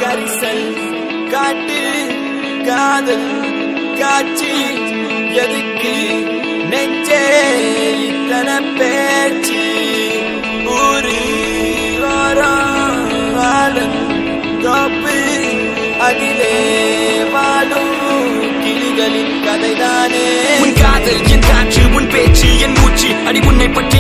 கரிசல் காட்டு காதல் காட்சி எதுக்கு நெஞ்சே இத்தனை பேச்சு ஊரு வாரம் காப்பு அதிலே வாழும் கிளிகளின் கதைதானே. உன் காதல் என் காற்று உன் பேச்சு என் மூச்சு அடி உன்னை பற்றி